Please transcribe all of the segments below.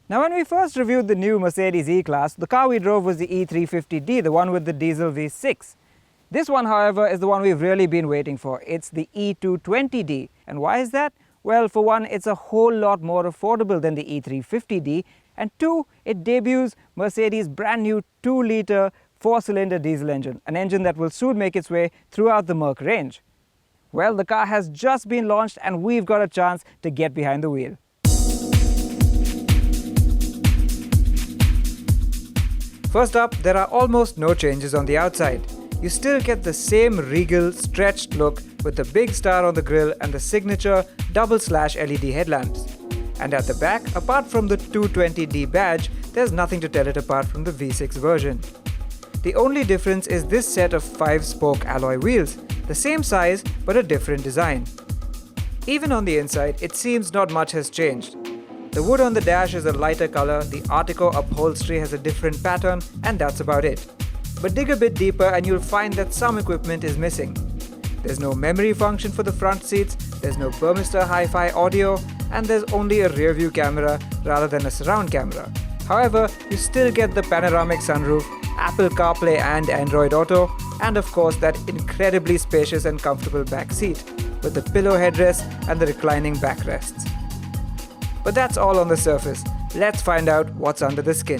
Now, when we first reviewed the new Mercedes E-Class, the car we drove was the E220d, the one with the diesel V6. This one, however, is the one we've really been waiting for. It's the E220d. And why is that? Well, for one, it's a whole lot more affordable than the E350d, and two, it debuts Mercedes' brand new 2-litre 4-cylinder diesel engine, an engine that will soon make its way throughout the Merc range. Well, the car has just been launched and we've got a chance to get behind the wheel. First up, there are almost no changes on the outside. You still get the same regal, stretched look with the big star on the grille and the signature double-slash LED headlamps. And at the back, apart from the 220d badge, there's nothing to tell it apart from the V6 version. The only difference is this set of 5-spoke alloy wheels, the same size but a different design. Even on the inside, it seems not much has changed. The wood on the dash is a lighter color, the Artico upholstery has a different pattern, and that's about it. But dig a bit deeper and you'll find that some equipment is missing. There's no memory function for the front seats, there's no Burmester hi-fi audio, and there's only a rear-view camera rather than a surround camera. However, you still get the panoramic sunroof, Apple CarPlay and Android Auto, and of course that incredibly spacious and comfortable back seat, with the pillow headrest and the reclining backrests. But that's all on the surface. Let's find out what's under the skin.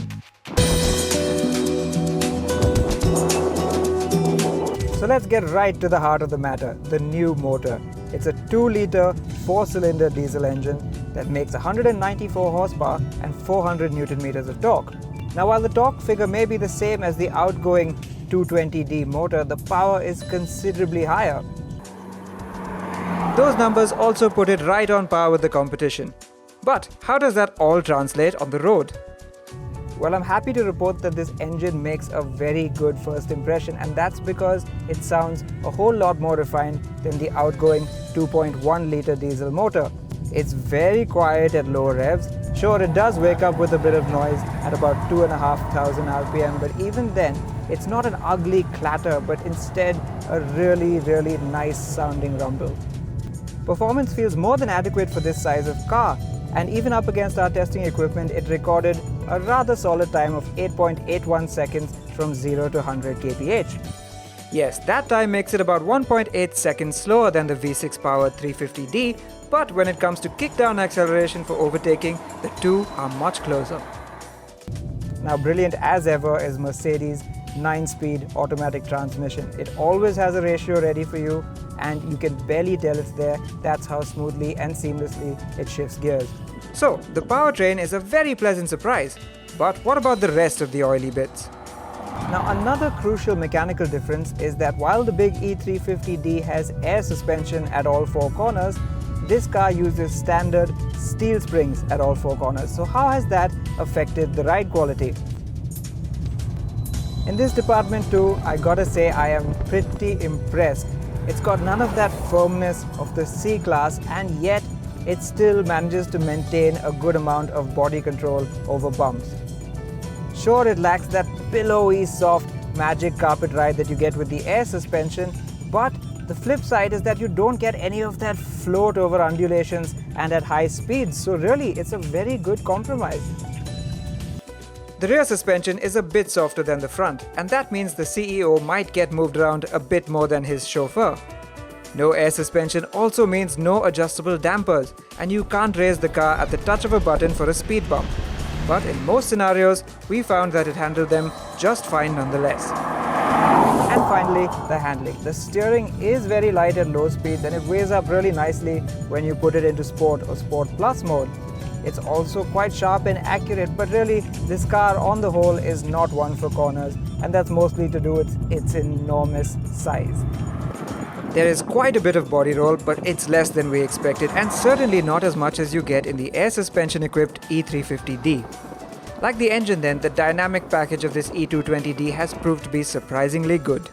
So let's get right to the heart of the matter, the new motor. It's a 2-litre 4-cylinder diesel engine that makes 194 horsepower and 400 Newton meters of torque. Now, while the torque figure may be the same as the outgoing 220d motor, the power is considerably higher. Those numbers also put it right on par with the competition. But how does that all translate on the road? Well, I'm happy to report that this engine makes a very good first impression, and that's because it sounds a whole lot more refined than the outgoing 2.1-litre diesel motor. It's very quiet at lower revs. Sure, it does wake up with a bit of noise at about 2,500 RPM, but even then, it's not an ugly clatter, but instead a really nice sounding rumble. Performance feels more than adequate for this size of car, and even up against our testing equipment, it recorded a rather solid time of 8.81 seconds from 0 to 100 kph. Yes, that time makes it about 1.8 seconds slower than the V6 powered 350d, but when it comes to kickdown acceleration for overtaking, the two are much closer. Now, brilliant as ever is Mercedes' 9-speed automatic transmission. It always has a ratio ready for you, and you can barely tell it's there. That's how smoothly and seamlessly it shifts gears. So, the powertrain is a very pleasant surprise. But what about the rest of the oily bits? Now, another crucial mechanical difference is that while the big E350d has air suspension at all 4 corners, this car uses standard steel springs at all 4 corners. So how has that affected the ride quality? In this department too, I gotta say I am pretty impressed. It's got none of that firmness of the C-Class, and yet it still manages to maintain a good amount of body control over bumps. Sure, it lacks that pillowy, soft, magic carpet ride that you get with the air suspension, but the flip side is that you don't get any of that float over undulations and at high speeds, so really it's a very good compromise. The rear suspension is a bit softer than the front, and that means the CEO might get moved around a bit more than his chauffeur. No air suspension also means no adjustable dampers, and you can't raise the car at the touch of a button for a speed bump. But in most scenarios, we found that it handled them just fine nonetheless. And finally, the handling. The steering is very light at low speeds, and it weighs up really nicely when you put it into Sport or Sport Plus mode. It's also quite sharp and accurate, but really, this car on the whole is not one for corners, and that's mostly to do with its enormous size. There is quite a bit of body roll, but it's less than we expected, and certainly not as much as you get in the air suspension equipped E350d. Like the engine then, the dynamic package of this E220d has proved to be surprisingly good.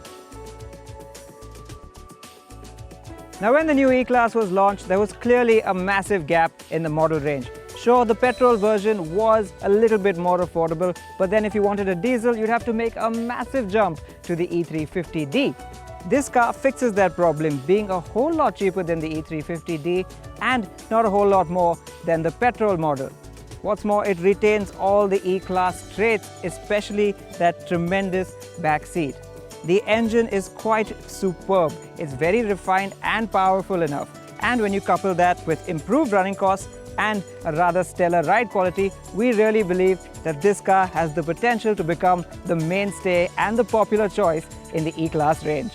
Now, when the new E-Class was launched, there was clearly a massive gap in the model range. Sure, the petrol version was a little bit more affordable, but then if you wanted a diesel, you'd have to make a massive jump to the E350d. This car fixes that problem, being a whole lot cheaper than the E350d and not a whole lot more than the petrol model. What's more, it retains all the E-Class traits, especially that tremendous back seat. The engine is quite superb. It's very refined and powerful enough. And when you couple that with improved running costs and a rather stellar ride quality, we really believe that this car has the potential to become the mainstay and the popular choice in the E-Class range.